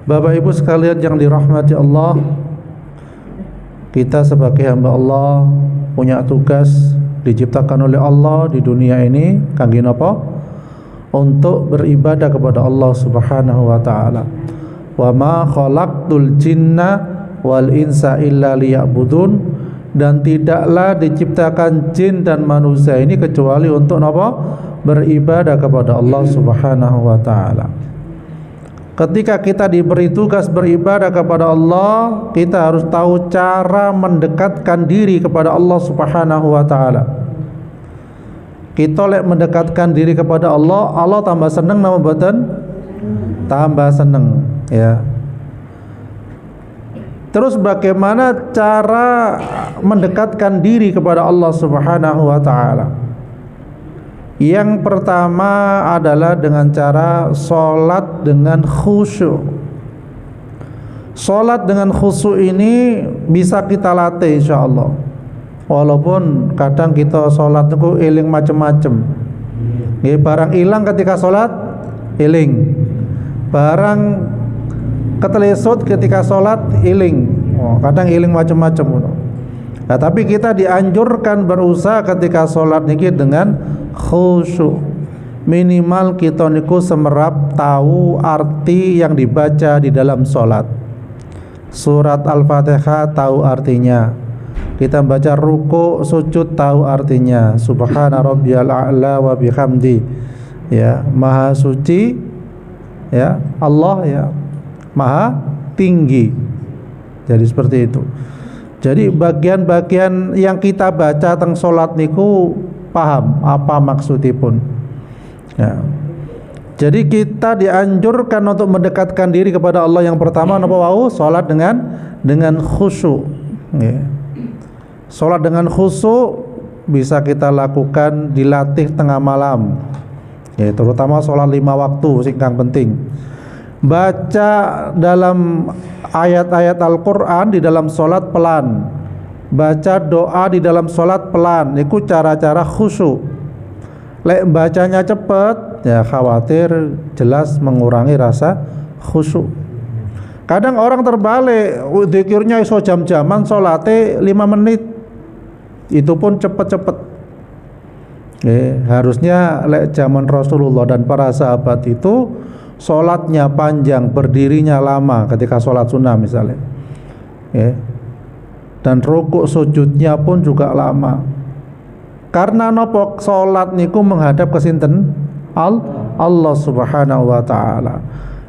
Bapak Ibu sekalian yang dirahmati Allah, kita sebagai hamba Allah punya tugas diciptakan oleh Allah di dunia ini kangge napa? Untuk beribadah kepada Allah Subhanahu wa taala. Wa ma khalaqtul jinna wal insa illa liya'budun, dan tidaklah diciptakan jin dan manusia ini kecuali untuk napa? Beribadah kepada Allah Subhanahu wa taala. Ketika kita diberi tugas beribadah kepada Allah, kita harus tahu cara mendekatkan diri kepada Allah Subhanahu wa taala. Kita lek mendekatkan diri kepada Allah, Allah tambah seneng nama mboten? Tambah seneng, ya. Terus bagaimana cara mendekatkan diri kepada Allah Subhanahu wa taala? Yang pertama adalah dengan cara sholat dengan khusyuk. Sholat dengan khusyuk ini bisa kita latih insyaallah. Walaupun kadang kita sholat itu eling macam-macam. Barang hilang ketika sholat eling, barang ketelesut ketika sholat eling. Kadang eling macam-macam. Nah, tapi kita dianjurkan berusaha ketika sholat niki dengan khusyuk. Minimal kita niku semerap tahu arti yang dibaca di dalam sholat. Surat Al-Fatihah tahu artinya. Kita baca ruku, sujud tahu artinya. Subhana rabbiyal a'la wa bihamdi. Ya, maha suci ya Allah, ya maha tinggi. Jadi seperti itu. Jadi bagian-bagian yang kita baca teng salat niku paham apa maksudipun. Ya. Jadi kita dianjurkan untuk mendekatkan diri kepada Allah yang pertama napa wau? Salat dengan khusyuk. Ya. Salat dengan khusyuk bisa kita lakukan dilatih tengah malam. Ya, terutama salat 5 waktu sing kang penting. Baca dalam ayat-ayat Al-Quran di dalam sholat pelan, baca doa di dalam sholat pelan. Itu cara-cara khusyuk. Lek bacanya cepat, ya khawatir jelas mengurangi rasa khusyuk. Kadang orang terbalik, zikirnya iso jam-jaman, sholatnya 5 menit, itu pun cepet-cepet. Harusnya lek zaman Rasulullah dan para sahabat itu sholatnya panjang, berdirinya lama ketika sholat sunnah misalnya, dan rukuk sujudnya pun juga lama. Karena nopo sholat niku menghadap ke sinten? Allah Subhanahu wa taala.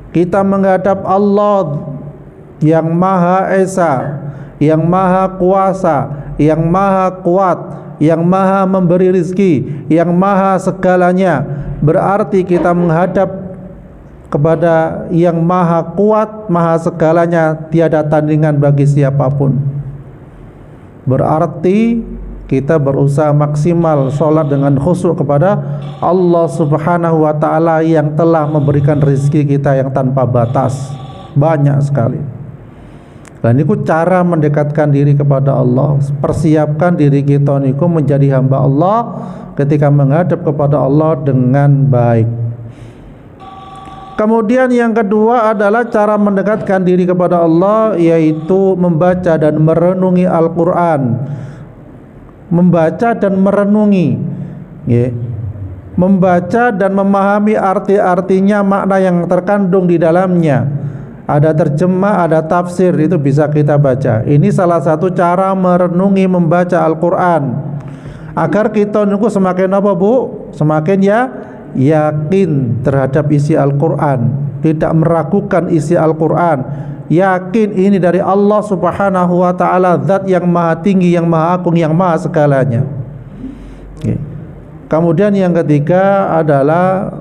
Kita menghadap Allah yang Maha Esa, yang Maha Kuasa, yang Maha Kuat, yang Maha memberi rizki, yang Maha segalanya. Berarti kita menghadap kepada yang maha kuat, maha segalanya, tiada tandingan bagi siapapun. Berarti kita berusaha maksimal sholat dengan khusyuk kepada Allah Subhanahu wa ta'ala yang telah memberikan rezeki kita yang tanpa batas, banyak sekali. Dan itu cara mendekatkan diri kepada Allah. Persiapkan diri kita niku menjadi hamba Allah ketika menghadap kepada Allah dengan baik. Kemudian yang kedua adalah cara mendekatkan diri kepada Allah, yaitu membaca dan merenungi Al-Quran. Membaca dan merenungi, membaca dan memahami arti-artinya, makna yang terkandung di dalamnya. Ada terjemah, ada tafsir, itu bisa kita baca. Ini salah satu cara merenungi, membaca Al-Quran, agar kita nunggu semakin apa bu? Semakin yakin terhadap isi Al-Quran, tidak meragukan isi Al-Quran, yakin ini dari Allah Subhanahu wa ta'ala, zat yang maha tinggi, yang maha agung, yang maha segalanya. Kemudian yang ketiga adalah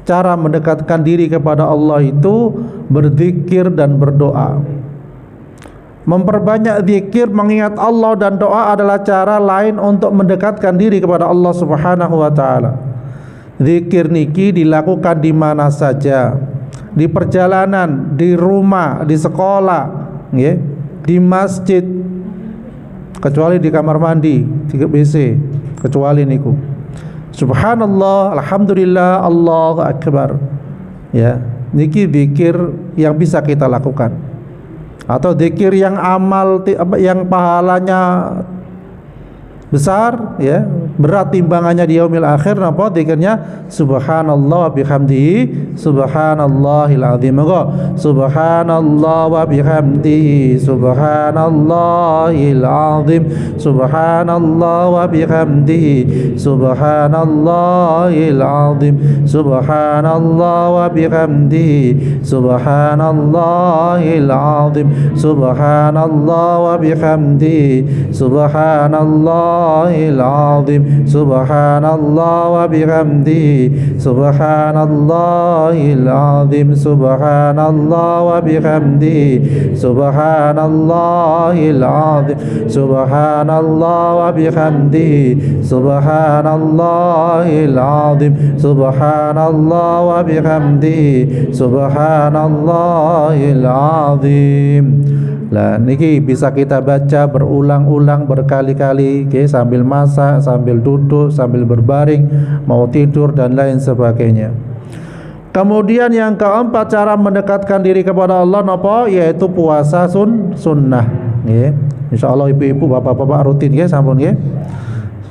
cara mendekatkan diri kepada Allah itu berzikir dan berdoa. Memperbanyak zikir, mengingat Allah dan doa adalah cara lain untuk mendekatkan diri kepada Allah Subhanahu wa ta'ala. Zikir niki dilakukan di mana saja, di perjalanan, di rumah, di sekolah, di masjid, kecuali di kamar mandi, di WC, kecuali niku. Subhanallah, alhamdulillah, Allahu akbar. Ya, Niki zikir yang bisa kita lakukan, atau zikir yang yang pahalanya besar, ya, berat timbangannya di yaumil akhir. Napa zikirnya? Subhanallah wa bihamdihi subhanallahil azim. Subhanallah wa bihamdihi subhanallahil azim. Subhanallah wa bihamdihi subhanallahil azim. Subhanallah wa bihamdihi subhanallahil azim. Subhanallah wa bihamdihi subhanallah azim. Subhanallah wa bihamdihi subhanallahil azim. Subhanallah wa bihamdihi subhanallahil azim. Subhanallah wa bihamdihi subhanallahil azim. Subhanallah wa bihamdihi subhanallahil azim. Lah niki bisa kita baca berulang-ulang berkali-kali, okay, sambil masak, sambil duduk, sambil berbaring, mau tidur dan lain sebagainya. Kemudian yang keempat, cara mendekatkan diri kepada Allah napa? Yaitu puasa sunnah. Nggih. Insyaallah ibu-ibu, bapak-bapak rutin nggih sampun nggih.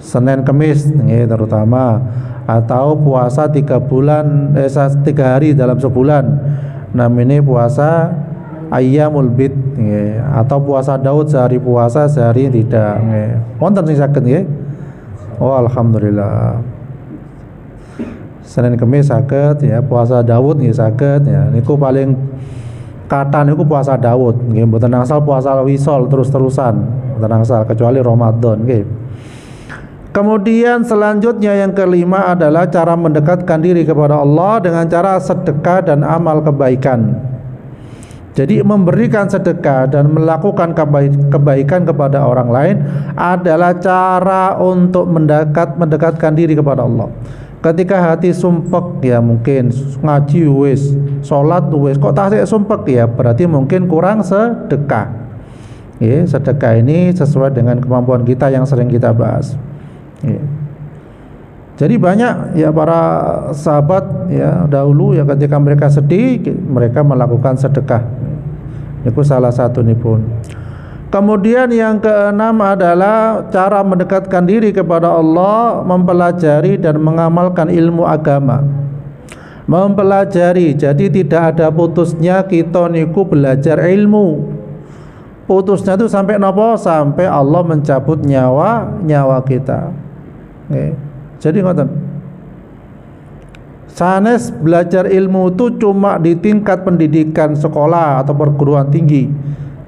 Senin Kamis nggih terutama, atau puasa 3 hari dalam sebulan. Namanya puasa Ayyamul Bid, atau puasa Daud, sehari puasa sehari tidak. Wonten sing saged nggih? Oh alhamdulillah. Senin Kamis saged, ya, puasa Daud nggih saged, ya. Niku paling kata niku puasa Daud nggih, mboten angsal puasa wisol terus-terusan, mboten angsal kecuali Ramadan nggih. Kemudian selanjutnya yang kelima adalah cara mendekatkan diri kepada Allah dengan cara sedekah dan amal kebaikan. Jadi memberikan sedekah dan melakukan kebaikan kepada orang lain adalah cara untuk mendekatkan diri kepada Allah. Ketika hati sumpek, ya mungkin ngaji wis, sholat wis, kok tasik sumpek, ya berarti mungkin kurang sedekah. Ya, sedekah ini sesuai dengan kemampuan kita yang sering kita bahas. Ya. Jadi banyak ya para sahabat ya dahulu, ya ketika mereka sedih, mereka melakukan sedekah. Itu salah satu nih pun. Kemudian yang keenam adalah cara mendekatkan diri kepada Allah, mempelajari dan mengamalkan ilmu agama. Mempelajari, jadi tidak ada putusnya kita niku belajar ilmu. Putusnya itu sampai nopo? Sampai Allah mencabut nyawa kita. Jadi ngoten. Sanes belajar ilmu itu cuma di tingkat pendidikan sekolah atau perguruan tinggi,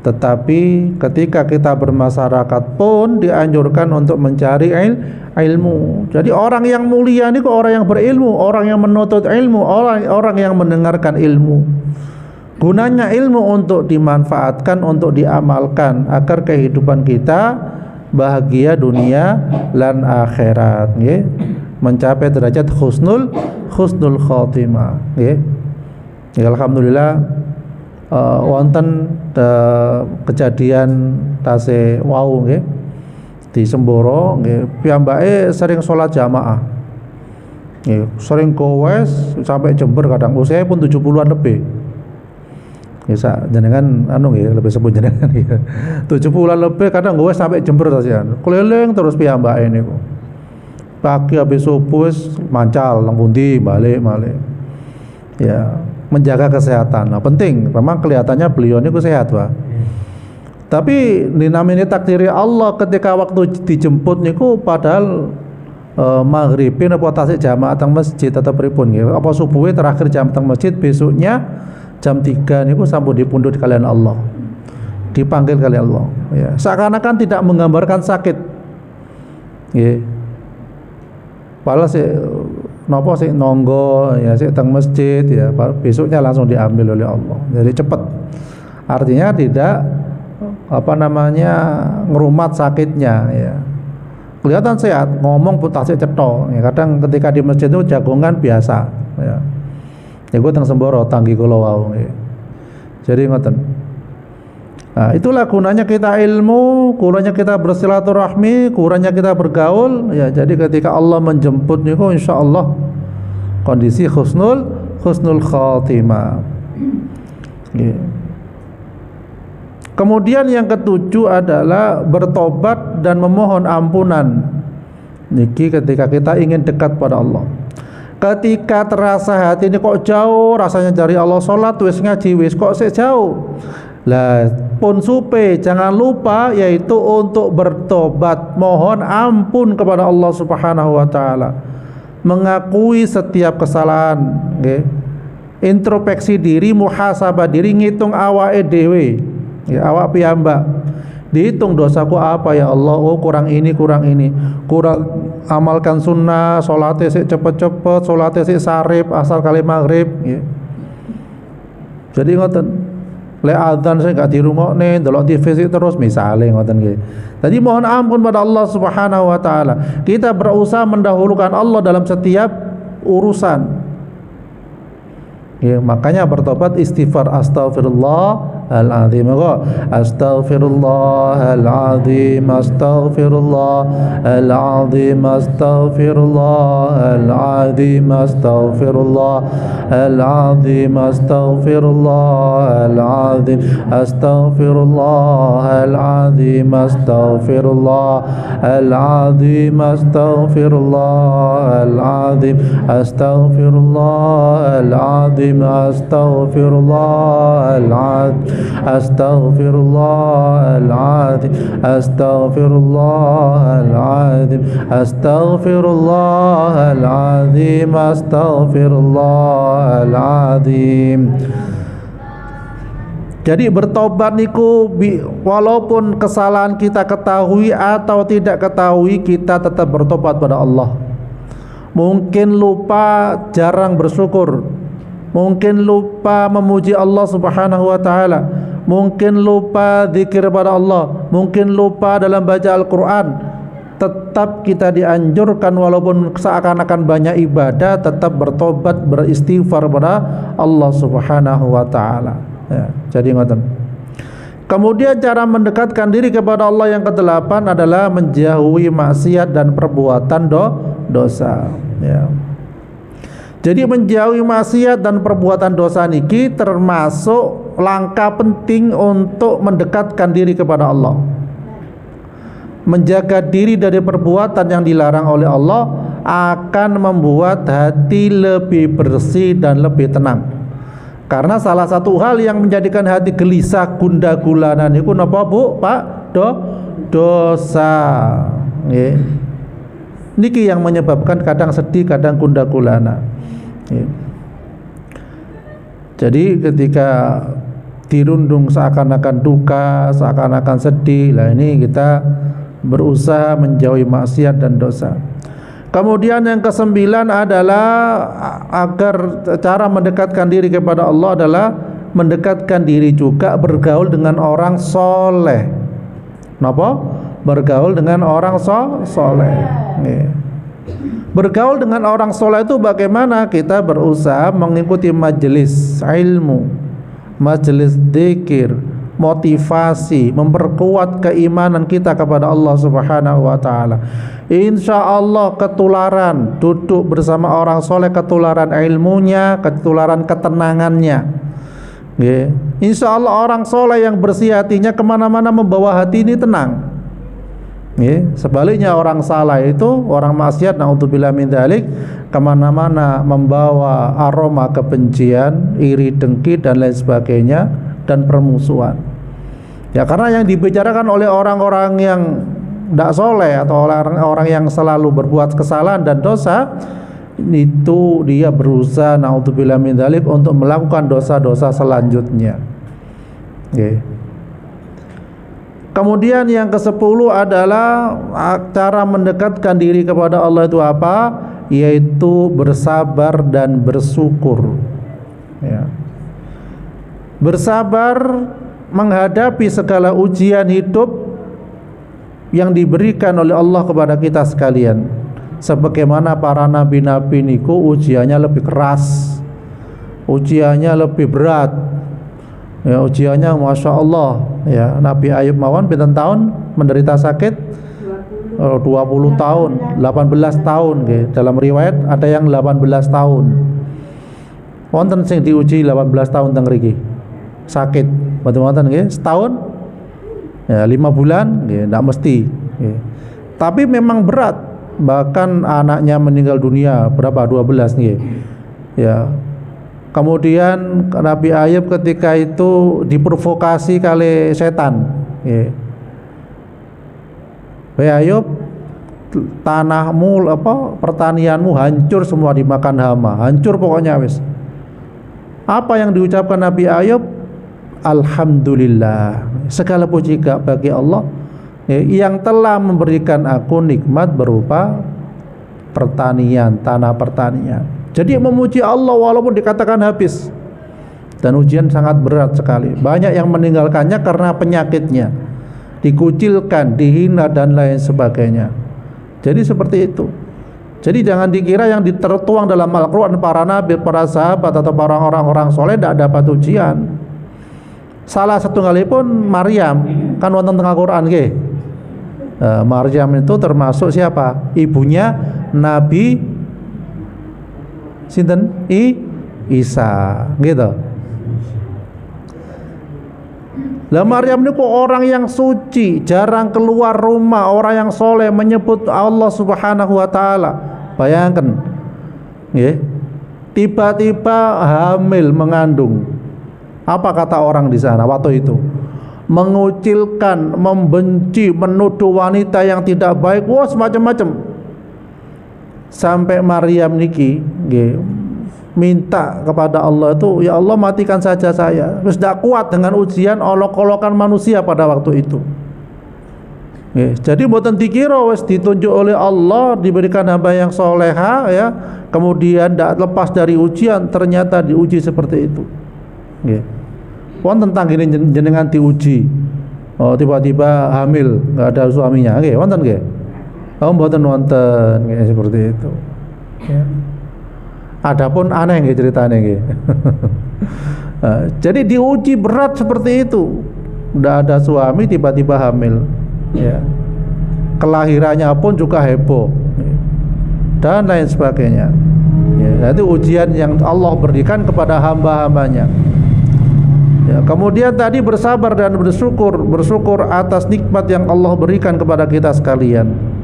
tetapi ketika kita bermasyarakat pun dianjurkan untuk mencari ilmu. Jadi orang yang mulia ini kok orang yang berilmu, orang yang menuntut ilmu, orang yang mendengarkan ilmu. Gunanya ilmu untuk dimanfaatkan, untuk diamalkan agar kehidupan kita bahagia dunia dan akhirat, nggih. Mencapai derajat husnul khotimah, nggih. Ya, alhamdulillah wonten kejadian tasih wau nggih di Semboro nggih, piyambake sering sholat jamaah. Nggih, sering gowes sampai Jember, kadang usia pun 70-an lebih. Bisa jenengan anu nggih, lebih sebut jenengan nggih. 70-an lebih kadang gowes sampai Jember tasian. Keliling terus piyambake niku. Pagi habis subuh mancal nang pundi balik. Ya, menjaga kesehatan. Nah, penting. Memang kelihatannya beliau ini sehat, Pak. Tapi dinamini takdiri Allah ketika waktu dijemput niku padahal maghribin apa tasik jamaah teng masjid atau pripun nggih. Apa subuhe terakhir jam teng masjid, besoknya jam 3 niku sampun dipundhut kalian Allah. Dipanggil kalian Allah. Ya, seakan-akan tidak menggambarkan sakit. Nggih. Padahal napa sih nonggo ya sih teng masjid ya, besoknya langsung diambil oleh Allah. Jadi cepat. Artinya tidak ngerumat sakitnya ya. Kelihatan sehat, ngomong pun tasik cetha. Ya, kadang ketika di masjid itu jagongan biasa ya. Ya gue teng Semboro tanggi kula wau ya. Jadi ngoten. Nah, itulah gunanya kita ilmu, gunanya kita bersilaturahmi, gunanya kita bergaul ya. Jadi ketika Allah menjemput niku insyaallah kondisi husnul husnul khatimah. Kemudian yang ketujuh adalah bertobat dan memohon ampunan. Niki ketika kita ingin dekat pada Allah. Ketika terasa hati ini kok jauh rasanya dari Allah, sholat wis ngaji wis kok jauh. Lah pun supe jangan lupa yaitu untuk bertobat, mohon ampun kepada Allah Subhanahu wa taala. Mengakui setiap kesalahan, nggih. Introspeksi diri, muhasabah diri, ngitung awake dhewe. Ya, awak piyambak. Dihitung dosaku apa ya Allah, oh kurang ini, kurang amalkan sunnah, sholatnya sik cepet-cepet, sholatnya sik sarip, asal kali maghrib ya. Jadi ngoten, lek adzan saya gak dirungokne, delok TV sik terus misale ngoten nggih. Jadi mohon ampun pada Allah Subhanahu wa taala. Kita berusaha mendahulukan Allah dalam setiap urusan. Ya, makanya bertobat istighfar astaghfirullahaladzim. Astaghfirullahaladzim, astaghfirullahaladzim, astaghfirullahaladzim, astaghfirullahaladzim, astaghfirullahaladzim, astaghfirullahaladzim, astaghfirullahaladzim, astaghfirullahaladzim, astaghfirullahaladzim, astaghfirullahaladzim, astaghfirullahaladzim, astaghfirullahaladzim, astaghfirullahaladzim, astaghfirullahaladzim. Jadi bertobat niku walaupun kesalahan kita ketahui atau tidak ketahui, kita tetap bertobat pada Allah. Mungkin lupa jarang bersyukur, mungkin lupa memuji Allah Subhanahu wa taala, mungkin lupa zikir pada Allah, mungkin lupa dalam baca Al-Qur'an. Tetap kita dianjurkan walaupun seakan-akan banyak ibadah, tetap bertobat, beristighfar pada Allah Subhanahu wa taala. Ya, jadi ngoten. Kemudian cara mendekatkan diri kepada Allah yang ke-8 adalah menjauhi maksiat dan perbuatan dosa. Ya. Jadi menjauhi maksiat dan perbuatan dosa niki termasuk langkah penting untuk mendekatkan diri kepada Allah. Menjaga diri dari perbuatan yang dilarang oleh Allah akan membuat hati lebih bersih dan lebih tenang. Karena salah satu hal yang menjadikan hati gelisah gundah gulana niku napa Bu, Pak? Dosa. Nggih. Niki yang menyebabkan kadang sedih, kadang gundah gulana. Nggih. Jadi ketika dirundung seakan-akan duka, seakan-akan sedih, lah ini kita berusaha menjauhi maksiat dan dosa. Kemudian yang ke-9 adalah agar cara mendekatkan diri kepada Allah adalah mendekatkan diri juga bergaul dengan orang soleh. Napa? Bergaul dengan orang soleh. Bergaul dengan orang soleh itu bagaimana? Kita berusaha mengikuti majelis ilmu, majelis dzikir, motivasi, memperkuat keimanan kita kepada Allah Subhanahu wa taala. Insya Allah ketularan duduk bersama orang soleh, ketularan ilmunya, ketularan ketenangannya. Insya Allah orang soleh yang bersih hatinya kemana-mana membawa hati ini tenang. Sebaliknya orang salah itu, orang maksiat, naudzubillah min dzalik, kemana-mana membawa aroma kebencian, iri, dengki dan lain sebagainya, dan permusuhan. Ya, karena yang dibicarakan oleh orang-orang yang tidak soleh atau orang-orang yang selalu berbuat kesalahan dan dosa, itu dia berusaha naudzubillah min dzalik untuk melakukan dosa-dosa selanjutnya. Kemudian yang ke-10 adalah cara mendekatkan diri kepada Allah itu apa? Yaitu bersabar dan bersyukur. Ya. Bersabar menghadapi segala ujian hidup yang diberikan oleh Allah kepada kita sekalian. Sebagaimana para nabi-nabi niku ujiannya lebih keras, ujiannya lebih berat. Ya, ujiannya Masya Allah ya. Nabi Ayub mawon pinten tahun menderita sakit? 20 tahun, 18 tahun. Dalam riwayat ada yang 18 tahun. Wonten sing diuji 18 tahun teng mriki. Sakit, mboten nggih, setahun ya 5 bulan nggih, ndak mesti nggih. Tapi memang berat, bahkan anaknya meninggal dunia berapa 12 nggih. Ya. Kemudian Nabi Ayub ketika itu diprovokasi kali setan nggih. Wahai Ayub, tanahmu pertanianmu hancur semua dimakan hama, hancur pokoknya wis. Apa yang diucapkan Nabi Ayub? Alhamdulillah, segala puji bagi Allah yang telah memberikan aku nikmat berupa pertanian, tanah pertanian. Jadi memuji Allah walaupun dikatakan habis. Dan ujian sangat berat sekali. Banyak yang meninggalkannya karena penyakitnya, dikucilkan, dihina dan lain sebagainya. Jadi seperti itu. Jadi jangan dikira yang tertuang dalam Al-Quran para nabi, para sahabat atau para orang-orang soleh tidak dapat ujian. Salah satu kali pun Maryam kan wonten tengah Quran nggih. Maryam itu termasuk siapa? Ibunya Nabi sinten? Isa, gitu. Lah Maryam niku orang yang suci, jarang keluar rumah, orang yang soleh, menyebut Allah Subhanahu wa taala. Bayangkan, nggih. Tiba-tiba hamil, mengandung. Apa kata orang di sana waktu itu? Mengucilkan, membenci, menuduh wanita yang tidak baik, wah semacam-macam. Sampai Maryam niki nggih minta kepada Allah itu, ya Allah matikan saja saya. Terus tidak kuat dengan ujian olok-olokan manusia pada waktu itu. Jadi mboten dikira wis ditunjuk oleh Allah, diberikan hamba yang soleha ya, kemudian tidak lepas dari ujian, ternyata diuji seperti itu. Wonten tanggine jenengan diuji, oh tiba-tiba hamil, nggak ada suaminya, wonten nggih? Oh mboten wonten, seperti itu. Ya. Adapun aneh nggih ceritanya nggih. Jadi diuji berat seperti itu, nggak ada suami tiba-tiba hamil, ya. Kelahirannya pun juga heboh, dan lain sebagainya. Ya, itu ujian yang Allah berikan kepada hamba-hambanya. Ya, kemudian tadi bersabar dan bersyukur atas nikmat yang Allah berikan kepada kita sekalian.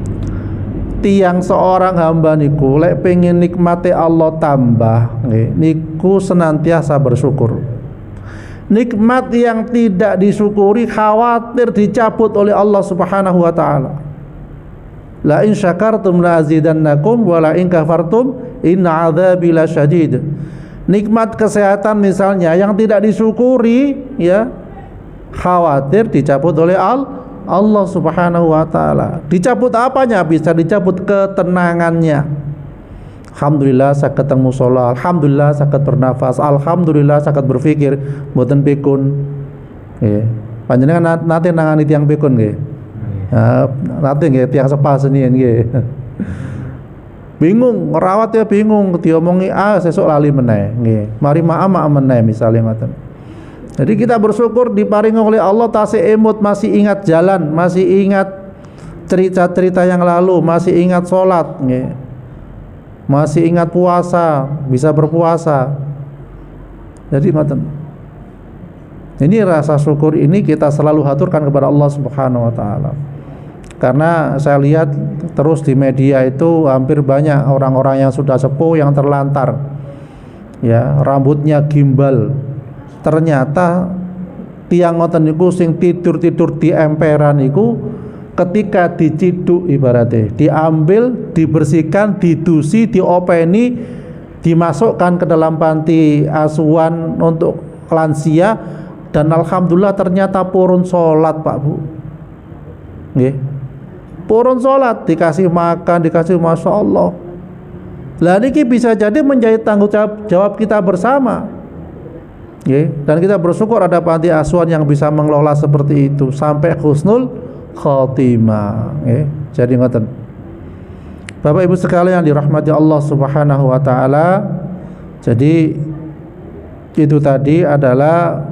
Tiang seorang hamba niku lek pengen nikmati Allah tambah, niku senantiasa bersyukur. Nikmat yang tidak disyukuri khawatir dicabut oleh Allah Subhanahu wa taala. La in syakartum la azidannakum wa la in kafartum inna adzabi lasyadid. Nikmat kesehatan misalnya yang tidak disyukuri, ya khawatir dicabut oleh Allah Subhanahu wa taala. Dicabut apanya? Bisa dicabut ketenangannya. Alhamdulillah saged teng musala, alhamdulillah saged bernafas, alhamdulillah saged berpikir mboten pikun. Nggih. Panjenengan nate nangani tiyang pikun nggih. Nate nggih tiyang sepah senian nggih. Bingung, ngerawat ya bingung, diomongi sesuk lali meneh nggih. Mari maaf meneh misalnya ngoten. Jadi kita bersyukur diparingi oleh Allah tasih emut, masih ingat jalan, masih ingat cerita-cerita yang lalu, masih ingat sholat nggih. Masih ingat puasa, bisa berpuasa. Jadi ngoten. Ini rasa syukur ini kita selalu haturkan kepada Allah Subhanahu wa taala. Karena saya lihat terus di media itu hampir banyak orang-orang yang sudah sepuh yang terlantar, ya rambutnya gimbal. Ternyata tiang ngoten niku sing tidur di emperan niku ketika diciduk ibaratnya diambil, dibersihkan, didusi, diopeni, dimasukkan ke dalam panti asuhan untuk lansia, dan alhamdulillah ternyata purun sholat Pak Bu. Nggih. Purun sholat, dikasih makan, dikasih masya Allah. Lah niki bisa jadi menjadi tanggung jawab kita bersama. Dan kita bersyukur ada panti asuhan yang bisa mengelola seperti itu sampai husnul khotimah. Jadi ngoten. Bapak Ibu sekalian dirahmati Allah Subhanahu wa taala. Jadi itu tadi adalah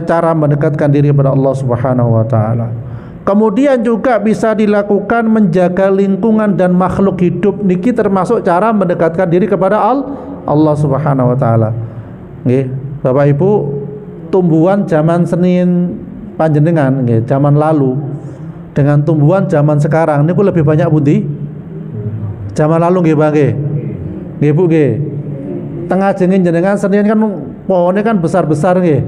cara mendekatkan diri kepada Allah Subhanahu wa taala. Kemudian juga bisa dilakukan menjaga lingkungan dan makhluk hidup niki termasuk cara mendekatkan diri kepada Allah Subhanahu wa taala. Nggih, Bapak Ibu, tumbuhan zaman Senin panjenengan nggih, zaman lalu dengan tumbuhan zaman sekarang niku lebih banyak pundi? Zaman lalu nggih, Pak nggih. Nggih, Bu nggih. Tengah jeneng jenengan Senin kan pohonnya kan besar-besar nggih.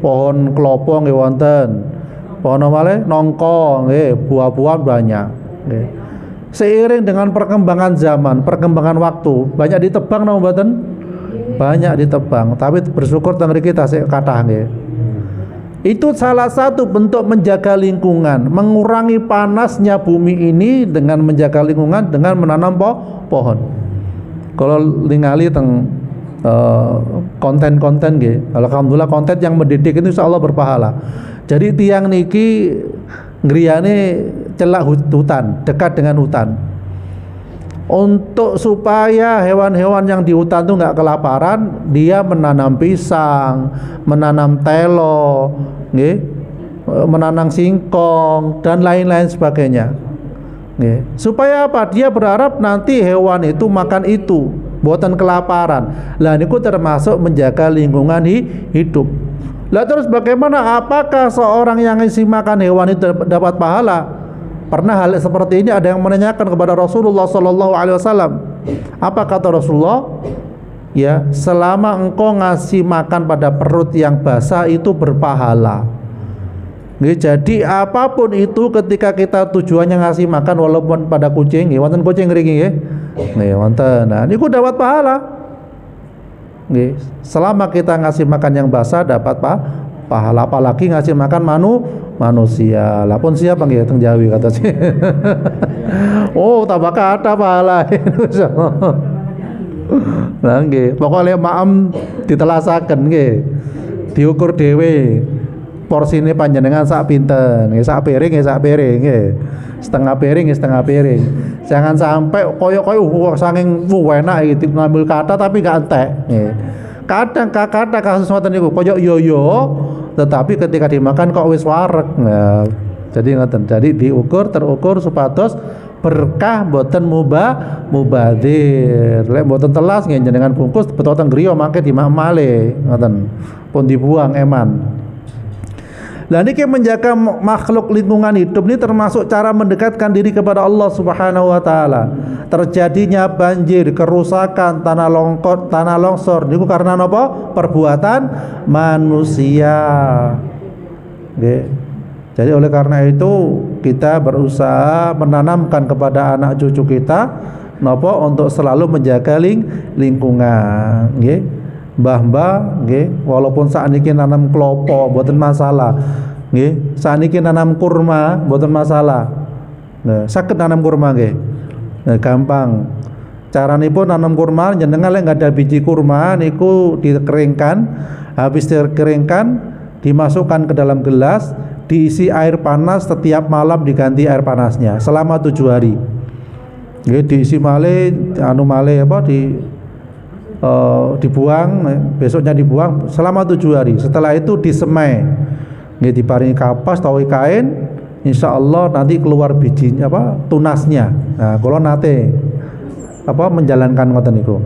Pohon klopo nggih wonten. Pohon malih nongko nggih, buah-buahan banyak nggih. Seiring dengan perkembangan zaman, perkembangan waktu, banyak ditebang napa mboten? Banyak ditebang, tapi bersyukur teng mriki tasih kathah nggih. Itu salah satu bentuk menjaga lingkungan, mengurangi panasnya bumi ini dengan menjaga lingkungan dengan menanam pohon. Kalau ningali teng konten-konten nggih, alhamdulillah konten yang mendidik itu insyaallah berpahala. Jadi tiang niki ngriyane celak hutan, dekat dengan hutan. Untuk supaya hewan-hewan yang di hutan itu nggak kelaparan, dia menanam pisang, menanam telo, nggih, menanam singkong dan lain-lain sebagainya. Nggih. Supaya apa? Dia berharap nanti hewan itu makan itu, buatan kelaparan. Lah niku termasuk menjaga lingkungan hidup. Lah terus bagaimana? Apakah seorang yang ngasih makan hewan itu dapat pahala? Pernah hal seperti ini ada yang menanyakan kepada Rasulullah Sallallahu Alaihi Wasallam. Apa kata Rasulullah? Ya, selama engkau ngasih makan pada perut yang basah itu berpahala. Jadi apapun itu ketika kita tujuannya ngasih makan walaupun pada kucing, wonten kucing ngriki nggih. Nggih wonten. Nah, niku dapat pahala. Nggih, selama kita ngasih makan yang basah dapat pahala, apalagi ngasih makan manusia. Lah pun siapa nggih teng Jawi kata sih. Oh, tambah kata pahala. Nah nggih, pokoknya maem ditelasaken nggih. Diukur dhewe. Porsine panjenengan sak pinten, nggih sak piring nggih sak piring nggih. Setengah piring nggih setengah piring. Jangan sampai koyo saking enak gitu ngambil kata tapi gak entek nggih. Kadang kata kasus ngoten niku koyo yo tetapi ketika dimakan kok wis wareg. Nah, jadi ngoten. Jadi terukur supados berkah mboten mubadir. Lek mboten telas nggih jenengan bungkus beto teng griya mangke dimak malih ngoten. Pun dibuang eman. Lah niki menjaga makhluk lingkungan hidup ini termasuk cara mendekatkan diri kepada Allah Subhanahu wa taala. Terjadinya banjir, kerusakan, tanah longsor niku karena napa? Perbuatan manusia. Nggih. Jadi oleh karena itu kita berusaha menanamkan kepada anak cucu kita napa untuk selalu menjaga lingkungan, nggih. Mbah-mbah nggih, walaupun sakniki nanam klopo mboten masalah. Nggih, sakniki nanam kurma mboten masalah. Nah, saged nanam kurma nggih. Nah, gampang. Caranipun nanam kurma jenengan lek enggak ada biji kurma niku dikeringkan, habis dikeringkan dimasukkan ke dalam gelas, diisi air panas, setiap malam diganti air panasnya selama 7 hari. Nggih, diisi malih dibuang, besoknya dibuang selama 7 hari. Setelah itu disemai, nggih diparingi kapas atau kain, insyaallah nanti keluar bijinya tunasnya. Nah, kalau nate menjalankan ngoten niku.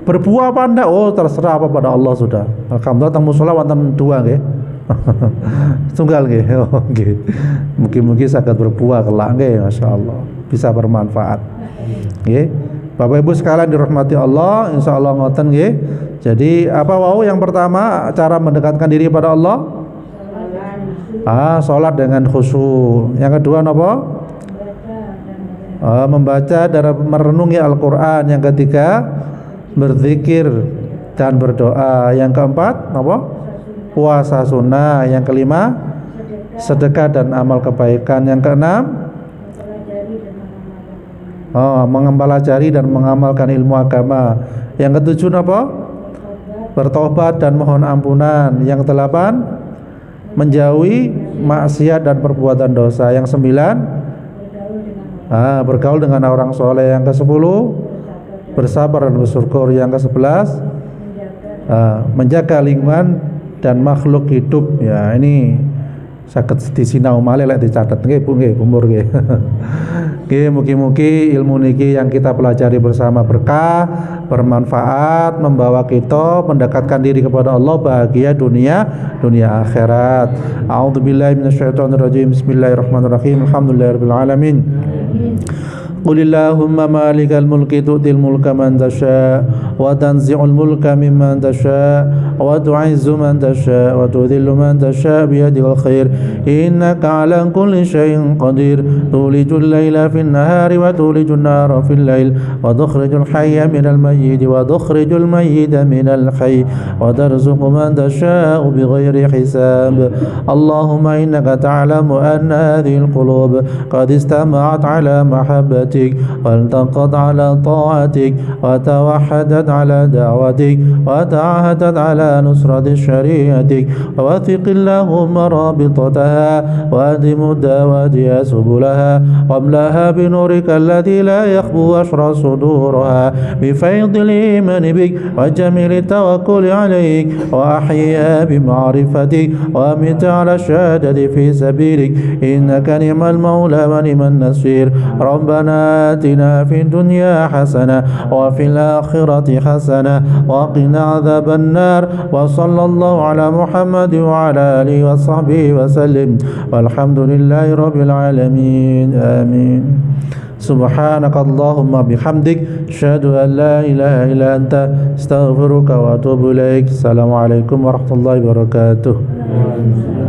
Berbuah apa ndak? Oh, terserah apa pada Allah sudah. Alhamdulillah teng musala wonten 2 nggih. Tunggal nggih. Oh, nggih. Mugi-mugi saged berbuah kelak nggih, masyaallah. Bisa bermanfaat. Nggih. Bapak Ibu sekalian dirahmati Allah, insyaallah ngoten nggih. Jadi apa wau yang pertama cara mendekatkan diri pada Allah? Salat dengan khusyuk. Yang kedua napa? Membaca dan merenungi Al-Qur'an. Yang ketiga berzikir dan berdoa. Yang keempat napa? Puasa sunnah. Yang kelima sedekah dan amal kebaikan. Yang keenam mempelajari dan mengamalkan ilmu agama. Yang ketujuh apa? Bertobat dan mohon ampunan. Yang kedelapan menjauhi maksiat dan perbuatan dosa. Yang sembilan bergaul dengan orang soleh. Yang kesepuluh bersabar dan bersyukur. Yang kesebelas menjaga lingkungan dan makhluk hidup. Ya, ini saged disinau malih lek dicatet nggih Bu nggih umur nggih. Nggih mugi-mugi ilmu niki yang kita pelajari bersama berkah, bermanfaat, membawa kita mendekatkan diri kepada Allah, bahagia dunia akhirat. A'udzubillahi minasyaitonirrajim. Bismillahirrahmanirrahim. Alhamdulillahirabbil alamin. قل اللهم مالك الملك تؤتي الملك من تشاء وتنزع الملك ممن تشاء وتعز من تشاء وتذل من تشاء بيدك الخير إنك على كل شيء قدير تولج الليل في النهار وتولج النهار في الليل وتخرج الحي من الميت وتخرج الميت من الحي وترزق من تشاء بغير حساب اللهم إنك تعلم أن هذه القلوب قد استمعت على محبتك والتقت على طاعتك وتوحدت على دعوتك وتعهدت على نصرة شريعتك ووثق اللهم رابطتها وادم داواتها سبلها واملأها بنورك الذي لا يخبو واشرح صدورها بفيض الإيمان بك وجميل التوكل عليك وأحيها بمعرفتك وأمت على الشهادة في سبيلك إنك نعم المولى ونعم النصير ربنا آتنا في الدنيا حسنة وفي الآخرة حسنة وقنا عذاب النار وصلى الله على محمد وعلى آله وصحبه وسلم والحمد لله رب العالمين آمين سبحانك اللهم بحمدك أشهد أن لا إله إلا أنت أستغفرك وأتوب إليك السلام عليكم ورحمة الله وبركاته